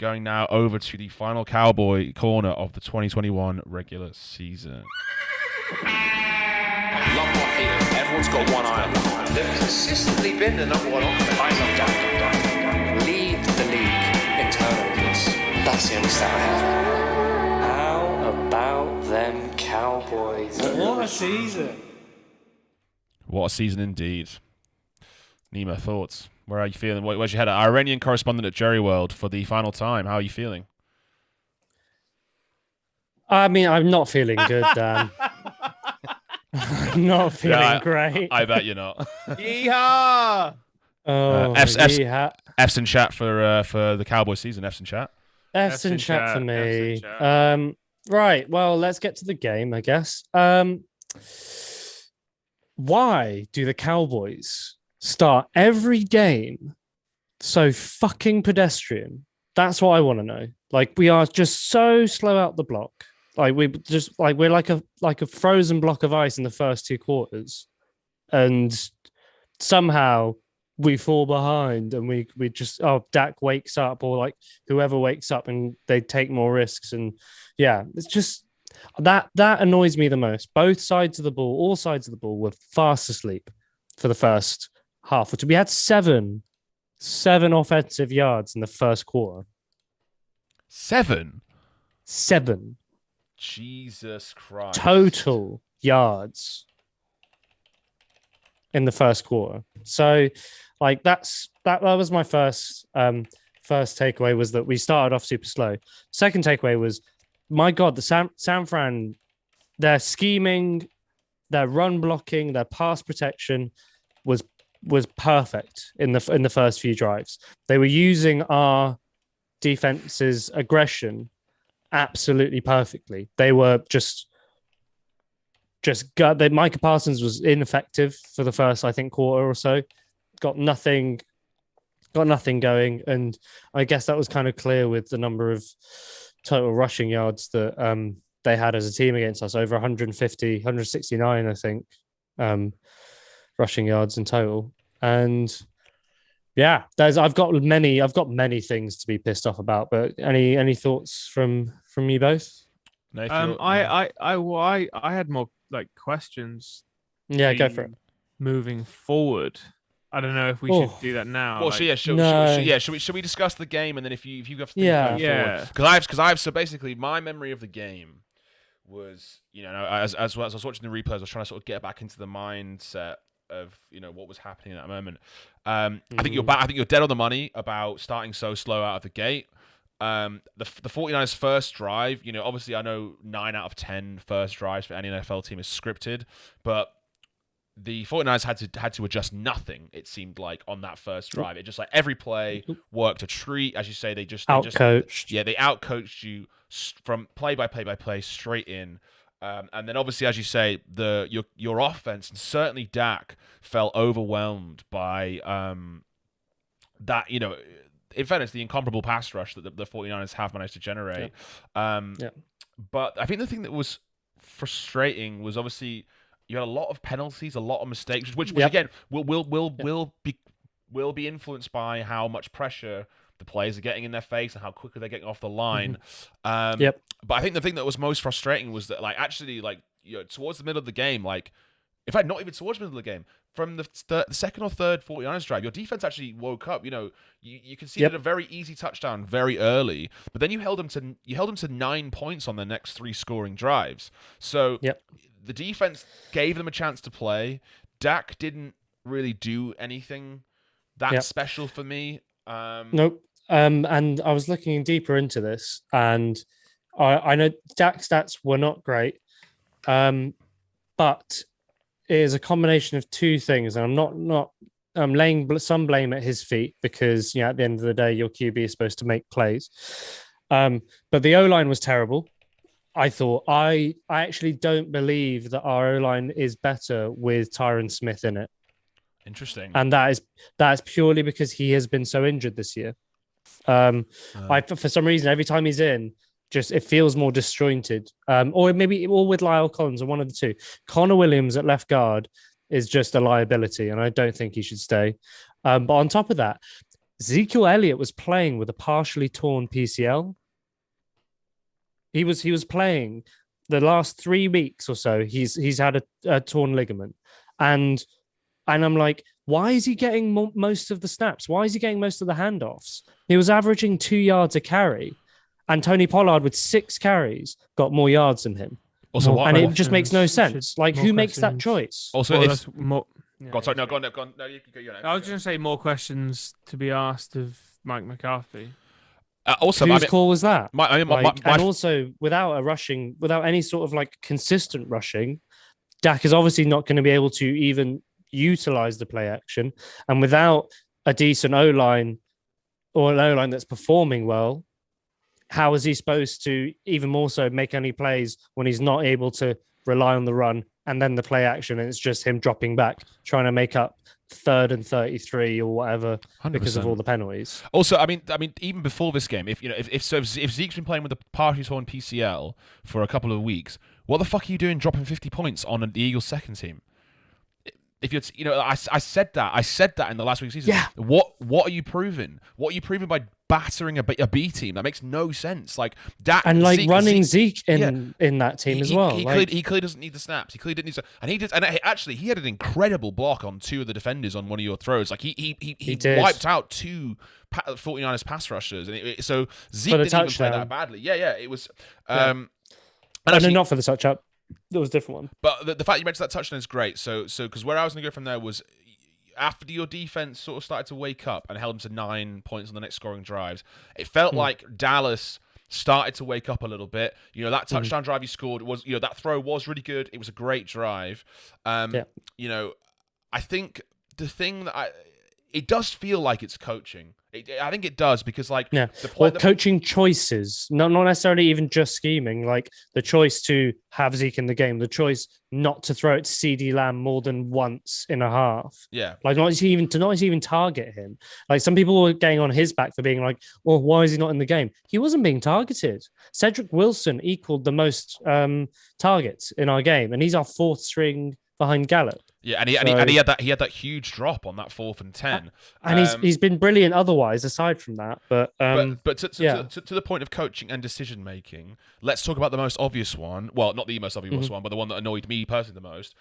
going now over to the final Cowboy corner of the 2021 regular season. Love or hate them, everyone's got one eye on them. They've consistently been the number one offense. I love Dak. Lead the league in turnovers. That's the only stat I have. How about them Cowboys? What a season. What a season indeed. Nima, thoughts? Where are you feeling? Where's your head at? Our Iranian correspondent at Jerry World for the final time. How are you feeling? I mean, I'm not feeling good, Dan. I'm not feeling great. I bet you're not. Yeehaw! F's in chat for the Cowboy season. F's in chat. F's in chat for me. Right. Well, let's get to the game, I guess. Why do the Cowboys start every game so fucking pedestrian? That's what I want to know. Like, we are just so slow out the block. Like, we're like a frozen block of ice in the first two quarters, and somehow we fall behind, and we just Dak wakes up, or like whoever wakes up, and they take more risks, and yeah, it's just that annoys me the most. Both sides of the ball, all sides of the ball, were fast asleep for the first half. We had seven offensive yards in the first quarter. Seven. Jesus Christ. Total yards in the first quarter. So, like, that was my first takeaway, was that we started off super slow. Second takeaway was, my God, the San Fran, their scheming, their run blocking, their pass protection was perfect in the first few drives. They were using our defense's aggression absolutely perfectly. They were just Micah Parsons was ineffective for the first, I think, quarter or so. Got nothing going, and I guess that was kind of clear with the number of total rushing yards that they had as a team against us, over 150, 169, I think, rushing yards in total. And yeah, I've got many things to be pissed off about, but any thoughts from you both? I had more like questions. Yeah, go for it. Moving forward, I don't know if we should do that now. Well, should we discuss the game, and then if you have to think going forward? Because so basically my memory of the game was, as I was watching the replays, I was trying to sort of get back into the mindset of what was happening at that moment. I think you're dead on the money about starting so slow out of the gate. The 49ers first drive, obviously I know 9 out of 10 first drives for any NFL team is scripted, but the 49ers had to adjust nothing, it seemed like, on that first drive. It just, like, every play worked a treat. As you say, they outcoached. They outcoached you from play by play straight in. And then obviously, as you say, your offense, and certainly Dak, felt overwhelmed by that, in fairness, the incomparable pass rush that the 49ers have managed to generate. But I think the thing that was frustrating was, obviously, you had a lot of penalties, a lot of mistakes, which again will be influenced by how much pressure the players are getting in their face and how quickly they're getting off the line. But I think the thing that was most frustrating was that, like, actually, like, towards the middle of the game, like, in fact, not even towards the middle of the game, from the second or third 49ers drive, your defense actually woke up. You conceded a very easy touchdown very early, but then you held them to 9 points on their next 3 scoring drives. So the defense gave them a chance to play. Dak didn't really do anything that special for me. Nope. And I was looking deeper into this, and I know Dak's stats were not great, but it is a combination of two things. And I'm laying some blame at his feet, because at the end of the day, your QB is supposed to make plays. But the O-line was terrible. I thought I actually don't believe that our O-line is better with Tyron Smith in it. Interesting. And that is purely because he has been so injured this year. For some reason, every time he's in, just it feels more disjointed. Or with Lyle Collins, or one of the two. Connor Williams at left guard is just a liability, and I don't think he should stay. But on top of that, Ezekiel Elliott was playing with a partially torn PCL. He was playing the last 3 weeks or so. He's had a torn ligament, and I'm like, why is he getting most of the snaps? Why is he getting most of the handoffs? He was averaging 2 yards a carry, and Tony Pollard with 6 carries got more yards than him. Also, it just makes no sense. Like, who makes that choice? Also, well, it's more. Go on, sorry, no, go on. No, you go. I was going to say more questions to be asked of Mike McCarthy. Also, whose call was that? And also, without any sort of like consistent rushing, Dak is obviously not going to be able to even utilize the play action, and without a decent O-line or an O-line that's performing well, how is he supposed to even more so make any plays when he's not able to rely on the run and then the play action, and it's just him dropping back, trying to make up 3rd and 33 or whatever 100%. Because of all the penalties. Also, I mean, even before this game, if Zeke's been playing with the partially torn PCL for a couple of weeks, what the fuck are you doing dropping 50 points on the Eagles' second team? If you're, I said that in the last week's season. Yeah. What are you proving? What are you proving by battering a B team? That makes no sense. Like that, and like running Zeke in that team as well. He clearly doesn't need the snaps. He clearly didn't need to, and he did. And actually, he had an incredible block on 2 of the defenders on one of your throws. Like he wiped out 2 49ers pass rushers, and so Zeke didn't even play that badly. Yeah, it was. And actually, not for the touch-up. There was a different one. But the fact you mentioned that touchdown is great. So because where I was going to go from there was after your defense sort of started to wake up and held them to 9 points on the next scoring drives, it felt like Dallas started to wake up a little bit. That touchdown drive he scored was, that throw was really good. It was a great drive. I think the thing that it does feel like it's coaching. I think it does because, coaching choices, not necessarily even just scheming. Like the choice to have Zeke in the game, the choice not to throw it to CD Lamb more than once in a half. Yeah, like not even target him. Like some people were getting on his back for being like, "Well, why is he not in the game?" He wasn't being targeted. Cedric Wilson equaled the most targets in our game, and he's our 4th string behind Gallup. Yeah, and he had that huge drop on that 4th and 10, and he's been brilliant otherwise. Aside from that, but to the point of coaching and decision making, let's talk about the most obvious one. Well, not the most obvious one, but the one that annoyed me personally the most.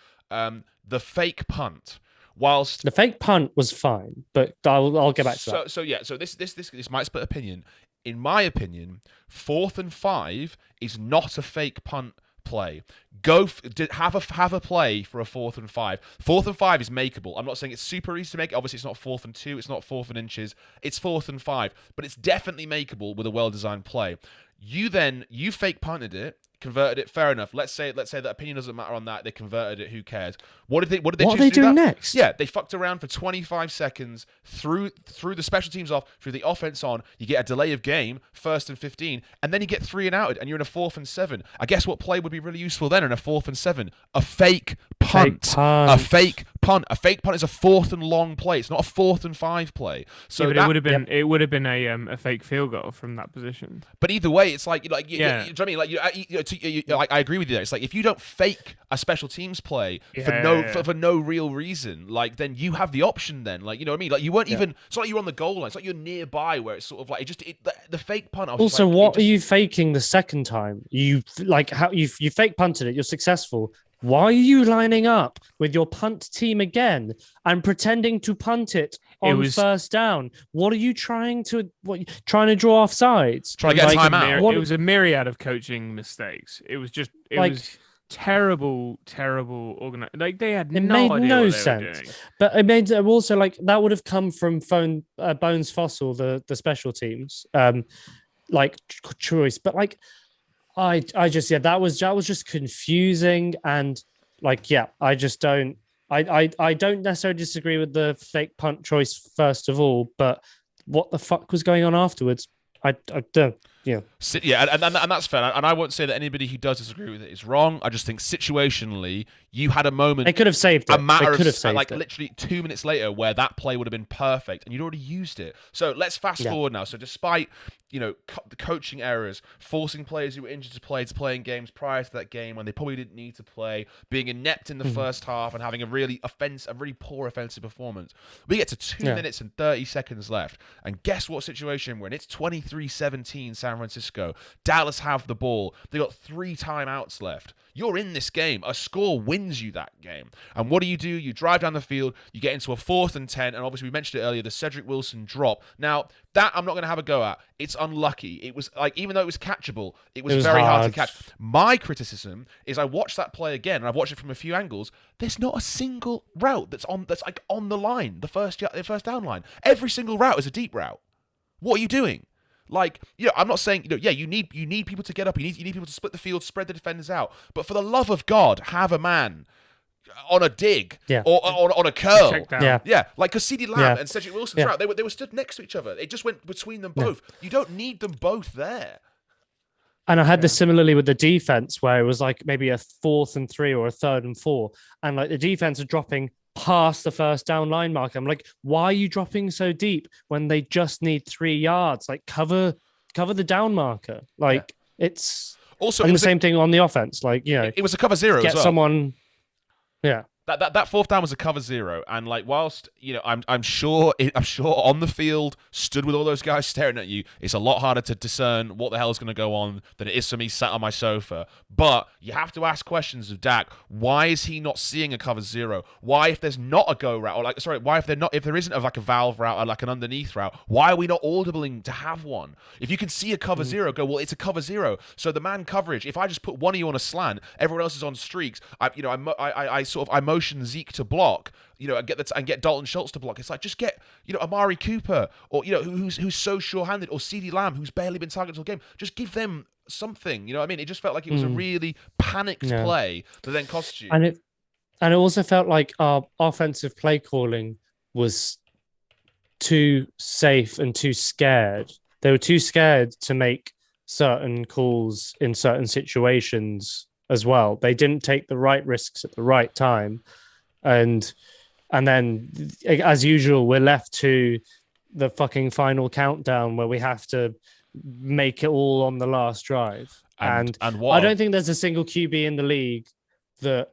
The fake punt. Whilst the fake punt was fine, but I'll get back to that. So this might split opinion. In my opinion, 4th and 5 is not a fake punt play. Have a play for a 4th and 5. 4th and 5 is makeable. I'm not saying it's super easy to make. Obviously, it's not 4th and 2. It's not 4th and inches. It's 4th and 5, but it's definitely makeable with a well-designed play. You fake punted it, converted it. Fair enough. Let's say that opinion doesn't matter on that. They converted it. Who cares? What are they doing next? Yeah, they fucked around for 25 seconds through the special teams off, through the offense on. You get a delay of game, 1st and 15, and then you get 3 and outed, and you're in a 4th and 7. I guess what play would be really useful then in a 4th and 7? A fake punt. A fake punt. A fake punt is a 4th and long play. It's not a 4th and 5 play. So but it would have been a fake field goal from that position. But either way, it's like you know what I mean? Like I agree with you there. It's like if you don't fake a special teams play for no real reason, like then you have the option. Then you know what I mean? Like you weren't even. It's not like you're on the goal line. It's like you're nearby where it's sort of like the fake punt. Also, what are you faking the second time? You fake punted it. You're successful. Why are you lining up with your punt team again and pretending to punt it on first down? What are you trying to draw off sides? Trying to get a timeout. It was a myriad of coaching mistakes. It was was terrible organized. Like they had no idea what they were doing. But it made also that would have come from Bones Fossil, the special teams choice. But I just that was just confusing and I just don't I don't necessarily disagree with the fake punt choice first of all, but what the fuck was going on afterwards? I don't. Yeah. And that's fair. And I won't say that anybody who does disagree with it is wrong. I just think situationally, you had a moment. They could have saved it. A matter of like literally 2 minutes later, where that play would have been perfect, and you'd already used it. So let's fast forward now. So despite the coaching errors, forcing players who were injured to play in games prior to that game when they probably didn't need to play, being inept in the first half, and having a really poor offensive performance, we get to 2 minutes and 30 seconds left, and guess what situation we're in? It's 23-17 San Francisco. Dallas have the ball. They got 3 timeouts left. You're in this game. A score wins you that game. And what do? You drive down the field, you get into a 4th and 10, and obviously we mentioned it earlier, the Cedric Wilson drop. Now, that I'm not going to have a go at. It's unlucky. It was like, even though it was catchable, it was very hard to catch. My criticism is I watched that play again, and I've watched it from a few angles. There's not a single route that's like on the line, the first down line. Every single route is a deep route. What are you doing? Like, I'm not saying, you need people to get up. You need people to split the field, spread the defenders out. But for the love of God, have a man on a dig or on a curl. Like, because CeeDee Lamb and Cedric Wilson's route, they were stood next to each other. It just went between them both. You don't need them both there. And I had this similarly with the defense, where it was like maybe a 4th and 3 or a 3rd and 4, and like the defense are dropping past the first down line mark. I'm like, why are you dropping so deep when they just need 3 yards? Like, cover the down marker. Like, it's also the same thing on the offense. Like, it was a cover 0 get as well. Someone, That 4th down was a cover 0, and like, whilst I'm sure on the field, stood with all those guys staring at you, it's a lot harder to discern what the hell is going to go on than it is for me sat on my sofa. But you have to ask questions of Dak. Why is he not seeing a cover 0? Why, if there's not a go route, why if there isn't like a valve route or like an underneath route, why are we not audibling to have one? If you can see a cover 0, go, well, it's a cover 0. So the man coverage, if I just put one of you on a slant, everyone else is on streaks. I motion Zeke to block, and get Dalton Schultz to block. It's like, just get, Amari Cooper, or who's so sure-handed, or CeeDee Lamb, who's barely been targeted all game. Just give them something. You know what I mean? It just felt like it was a really panicked play that then cost you. And it also felt like our offensive play calling was too safe and too scared. They were too scared to make certain calls in certain situations as well. They didn't take the right risks at the right time. And then, as usual, we're left to the fucking final countdown where we have to make it all on the last drive. And what? I don't think there's a single QB in the league that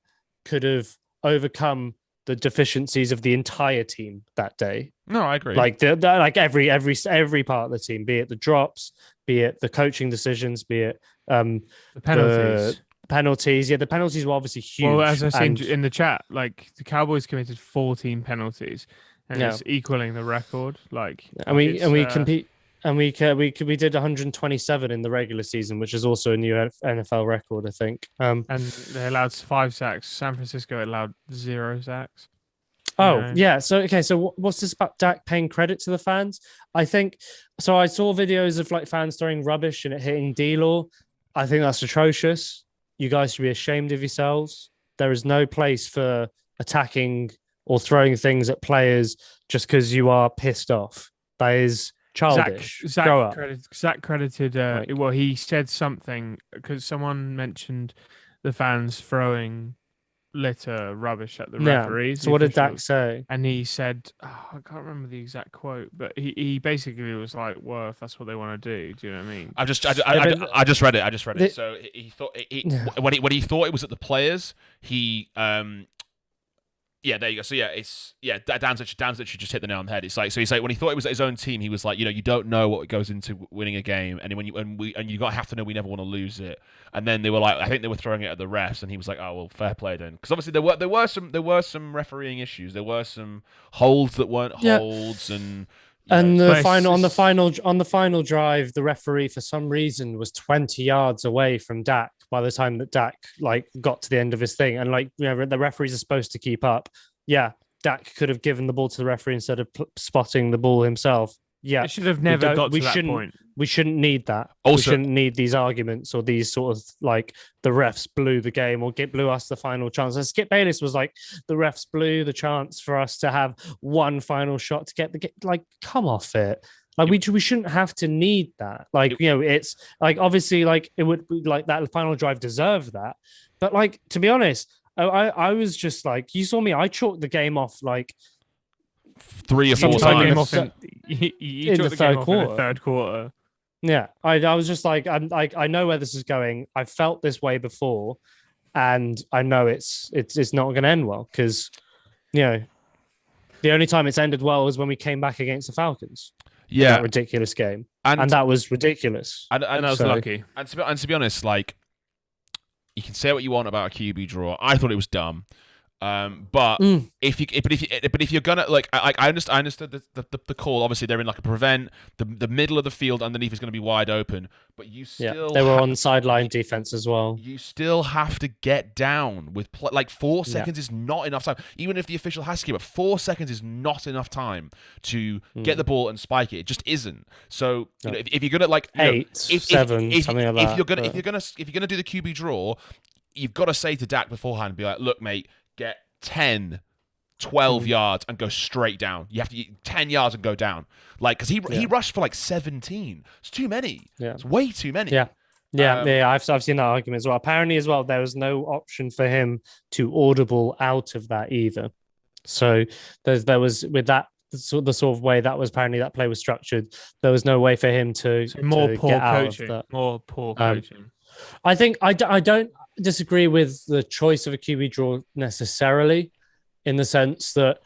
could have overcome the deficiencies of the entire team that day. No, I agree. Like every part of the team, be it the drops, be it the coaching decisions, be it the penalties. The penalties were obviously huge. Well, as I said in the chat, like, the Cowboys committed 14 penalties, and it's equaling the record. Like, we did 127 in the regular season, which is also a new NFL record, I think. And they allowed 5 sacks. San Francisco allowed 0 sacks. Oh, yeah. So what's this about Dak paying credit to the fans? I think so. I saw videos of like fans throwing rubbish and it hitting D-Law. I think that's atrocious. You guys should be ashamed of yourselves. There is no place for attacking or throwing things at players just because you are pissed off. That is childish. Zach credited, well, he said something because someone mentioned the fans throwing litter rubbish at the referees. So what did Dak say? And he said, I can't remember the exact quote, but he basically was like, well, if that's what they want to do, do you know what I mean? I just read it. So he thought when he thought it was at the players, he yeah, there you go. So Dan's literally just hit the nail on the head. It's like, so he's like, when he thought it was at his own team, he was like, you don't know what goes into winning a game, and you have to know we never want to lose it. And then they were like, I think they were throwing it at the refs, and he was like, oh well, fair play then, because obviously there were some refereeing issues. There were some holds that weren't holds, and on the final drive, the referee for some reason was 20 yards away from Dak by the time that Dak got to the end of his thing, and the referees are supposed to keep up. Yeah, Dak could have given the ball to the referee instead of spotting the ball himself. Yeah, it should have never got to that point. We shouldn't need that. We shouldn't need these arguments or these sort of like the refs blew the game or blew us the final chance. And Skip Bayless was like, the refs blew the chance for us to have one final shot to get the game. Like, come off it. Like we shouldn't have to need that. Like, it's like, obviously, like it would be like that final drive deserved that. But like, to be honest, I was just like, you saw me, I chalked the game off like 3 or 4 times. You took the game off in the third quarter. Yeah, I was just like, I know where this is going. I felt this way before, and I know it's not going to end well, because the only time it's ended well was when we came back against the Falcons. Yeah, that ridiculous game, and that was ridiculous, and I was lucky. And to be honest, like, you can say what you want about a QB draw. I thought it was dumb. But if you're gonna, like, I understood the call. Obviously, they're in like a prevent. The middle of the field underneath is going to be wide open, but you still they were on sideline defense as well. You still have to get down with like 4 seconds is not enough time. Even if the official has to give it, 4 seconds is not enough time to get the ball and spike it. It just isn't. So if you're gonna like 8, 7, something like that. If you're gonna do the QB draw, you've got to say to Dak beforehand, be like, look, mate, get 10, 12 yards and go straight down. You have to get 10 yards and go down. Like, because he rushed for like 17. It's too many. Yeah. It's way too many. Yeah. I've seen that argument as well. Apparently as well, there was no option for him to audible out of that either. So there was, with that, the sort of way that was apparently that play was structured, there was no way for him to poor coaching. More poor coaching. I think I don't disagree with the choice of a QB draw necessarily, in the sense that,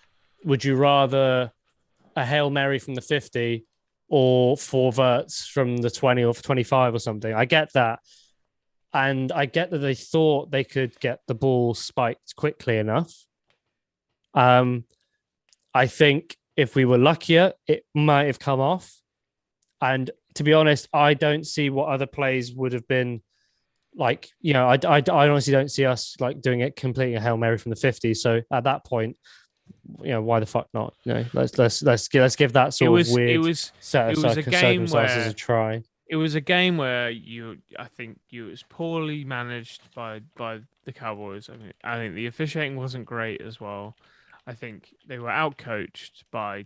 would you rather a Hail Mary from the 50 or 4 verts from the 20 or 25 or something? I get that. And I get that they thought they could get the ball spiked quickly enough. I think if we were luckier, it might have come off. And to be honest, I don't see what other plays would have been. Like, I honestly don't see us like doing it, completing a Hail Mary from the 50. So at that point, why the fuck not? Let's give that sort of weird set of circumstances a try. It was a game where I think it was poorly managed by the Cowboys. I think the officiating wasn't great as well. I think they were outcoached by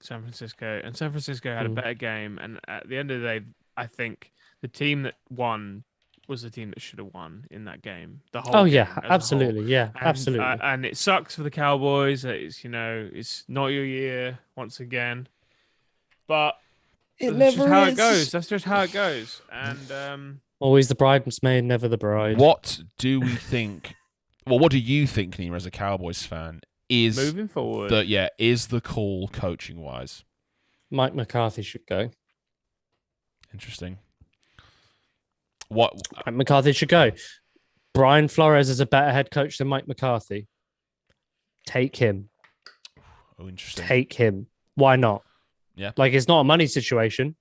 San Francisco, and San Francisco had a better game. And at the end of the day, I think the team that won was the team that should have won in that game. The whole absolutely, absolutely. And it sucks for the Cowboys. It's it's not your year once again, but that's just how it goes. That's just how it goes. And always the bridesmaid, never the bride. What do we think? Well, what do you think, Nima, as a Cowboys fan, is moving forward? Is the call coaching wise? Mike McCarthy should go. Interesting. Mike McCarthy should go. Brian Flores is a better head coach than Mike McCarthy. Take him. Oh, interesting. Take him. Why not? Yeah. Like, it's not a money situation.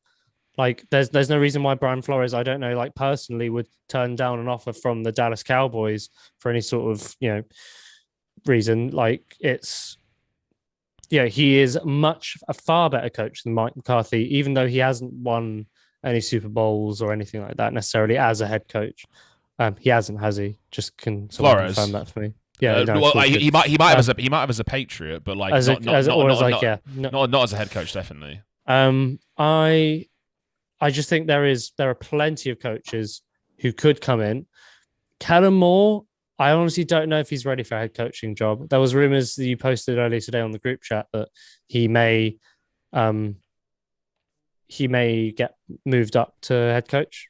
Like, there's no reason why Brian Flores, I don't know, like, personally would turn down an offer from the Dallas Cowboys for any sort of, reason. Like, it's, he is a far better coach than Mike McCarthy, even though he hasn't won any Super Bowls or anything like that necessarily as a head coach. He hasn't, has he? Just can someone confirm that for me? Yeah, he might have as a Patriot, but like not as a head coach, definitely. I just think there are plenty of coaches who could come in. Kellen Moore, I honestly don't know if he's ready for a head coaching job. There was rumors that you posted earlier today on the group chat that he may get moved up to head coach,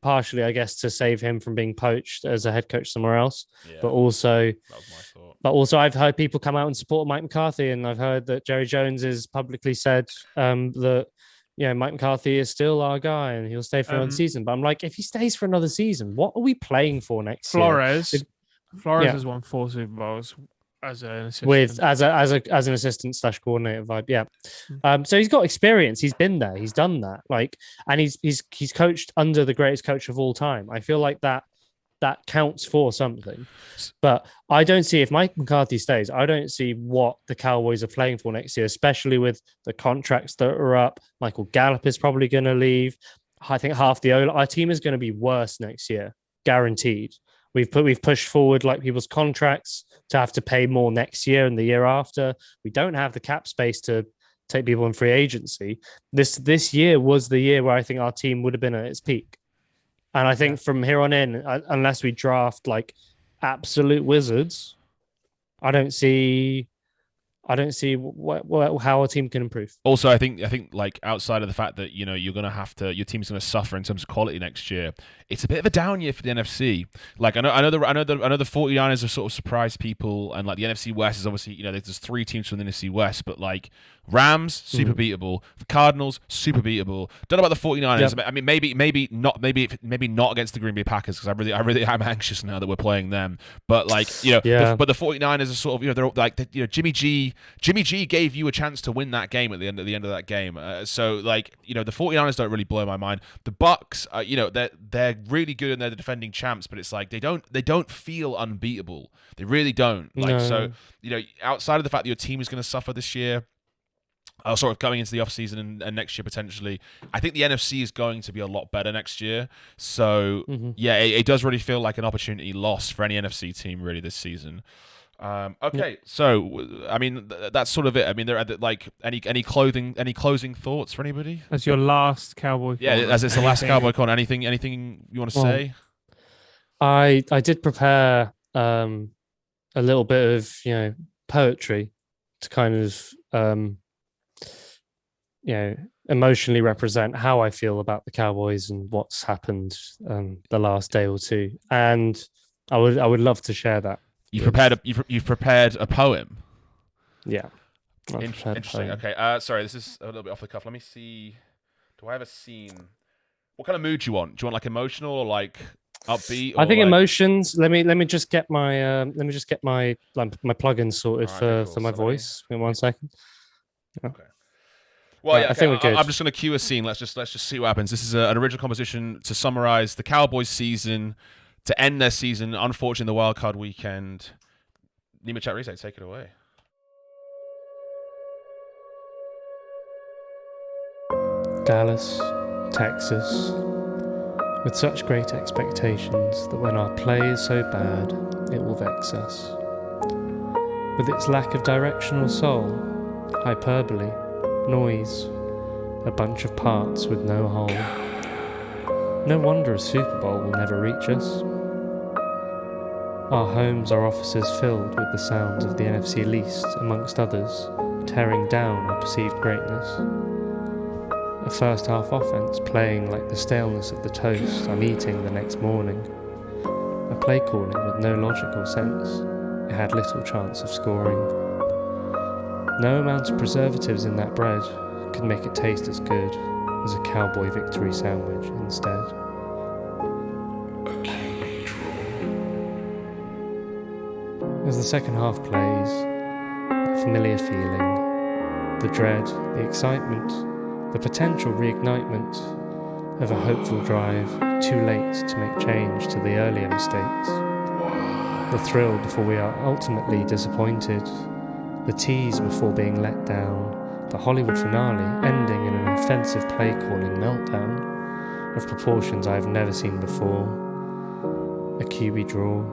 partially, I guess, to save him from being poached as a head coach somewhere else. Yeah, but also, that was my thought. But also, I've heard people come out and support Mike McCarthy, and I've heard that Jerry Jones has publicly said that Mike McCarthy is still our guy and he'll stay for another season. But I'm like, if he stays for another season, what are we playing for next year? Flores has won 4 Super Bowls. As an assistant. As an assistant / coordinator vibe, yeah. So he's got experience. He's been there. He's done that. Like, and he's coached under the greatest coach of all time. I feel like that counts for something. But I don't see, if Mike McCarthy stays, I don't see what the Cowboys are playing for next year, especially with the contracts that are up. Michael Gallup is probably going to leave. I think half our team is going to be worse next year, guaranteed. We've pushed forward like people's contracts to have to pay more next year and the year after. We don't have the cap space to take people in free agency. This year was the year where I think our team would have been at its peak. And I think from here on in, unless we draft like absolute wizards, I don't see how a team can improve. Also, I think like outside of the fact that your team's gonna suffer in terms of quality next year, it's a bit of a down year for the NFC. Like I know the 49ers have sort of surprised people, and like the NFC West is obviously there's 3 teams from the NFC West, but like Rams super beatable, the Cardinals super beatable. Don't know about the 49ers. Yep. I mean maybe not against the Green Bay Packers, because I really am anxious now that we're playing them. But like but the 49ers are sort of they're like Jimmy G gave you a chance to win that game at the end of that game. So like the 49ers don't really blow my mind. The Bucks they're really good and they're the defending champs, but it's like they don't feel unbeatable. They really don't. Like so outside of the fact that your team is going to suffer this year, sort of going into the offseason and next year potentially, I think the NFC is going to be a lot better next year. So it does really feel like an opportunity lost for any NFC team really this season. So I mean that's sort of it. I mean, there are like any closing thoughts for anybody? As your last Cowboy corner. Yeah, as it's the last Cowboy corner. Anything you want to say? I did prepare a little bit of poetry to kind of emotionally represent how I feel about the Cowboys and what's happened the last day or two, and I would love to share that. You've prepared a poem. Yeah. Interesting. Okay. Sorry, this is a little bit off the cuff. Let me see. Do I have a scene? What kind of mood do you want? Do you want like emotional or like upbeat? Or I think like... emotions. Let me just get my my plugin sorted for my voice. In 1 second. Okay. Well, yeah, I think we're good. I'm just going to cue a scene. Let's just see what happens. This is an original composition to summarize the Cowboys' season. To end their season, unfortunately, the wildcard weekend. Nima Chatrise, take it away. Dallas, Texas, with such great expectations that when our play is so bad, it will vex us. With its lack of directional soul, hyperbole, noise, a bunch of parts with no whole. No wonder a Super Bowl will never reach us. Our homes are offices filled with the sounds of the NFC least, amongst others, tearing down our perceived greatness. A first half offense playing like the staleness of the toast I'm eating the next morning. A play calling with no logical sense. It had little chance of scoring. No amount of preservatives in that bread could make it taste as good as a Cowboy victory sandwich instead. As the second half plays, that familiar feeling, the dread, the excitement, the potential reignitement of a hopeful drive too late to make change to the earlier mistakes. The thrill before we are ultimately disappointed, the tease before being let down, the Hollywood finale ending in an offensive play-calling meltdown of proportions I have never seen before. A QB draw,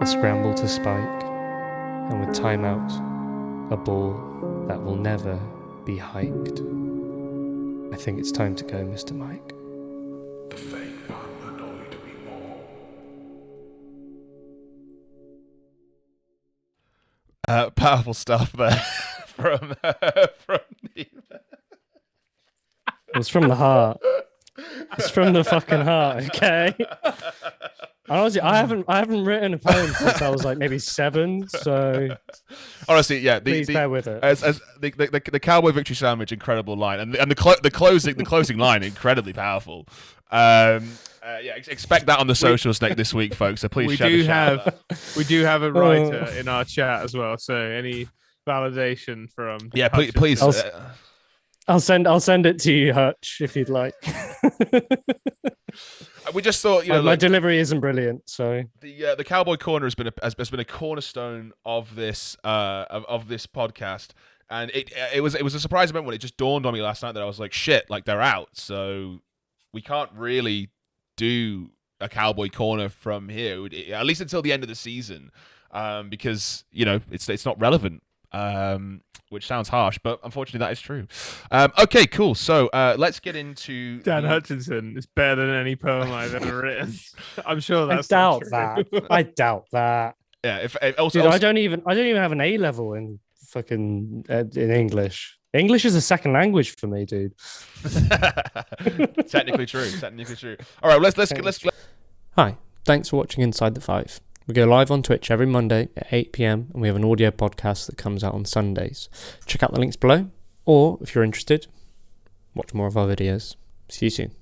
a scramble to spike, and with timeout, a ball that will never be hiked. I think it's time to go, Mr. Mike. The fake one annoyed me more. Powerful stuff there from Nima. It's from the heart. It's from the fucking heart, okay? Honestly, I haven't written a poem since I was like maybe 7, so honestly, yeah. Please bear with it. As the Cowboy victory sandwich, incredible line, and the closing line, incredibly powerful. Expect that on the socials this week, folks. So please we do have a writer in our chat as well. So any validation from please. I'll send it to you, Hutch, if you'd like. We just thought, my delivery isn't brilliant, so the Cowboy Corner has been a cornerstone of this podcast, and it was a surprise event when it just dawned on me last night that I was like, shit, like they're out, so we can't really do a Cowboy Corner from here, at least until the end of the season, because it's not relevant. which sounds harsh, but unfortunately that is true. Okay, cool. So let's get into Dan Hutchinson is better than any poem I've ever written. I'm sure that's I doubt that. Yeah. If also, Dude, I don't even have an A level in fucking in English. English is a second language for me, dude. Technically true. All right, let's. Hi, thanks for watching Inside the Five. We go live on Twitch every Monday at 8 p.m. and we have an audio podcast that comes out on Sundays. Check out the links below, or if you're interested, watch more of our videos. See you soon.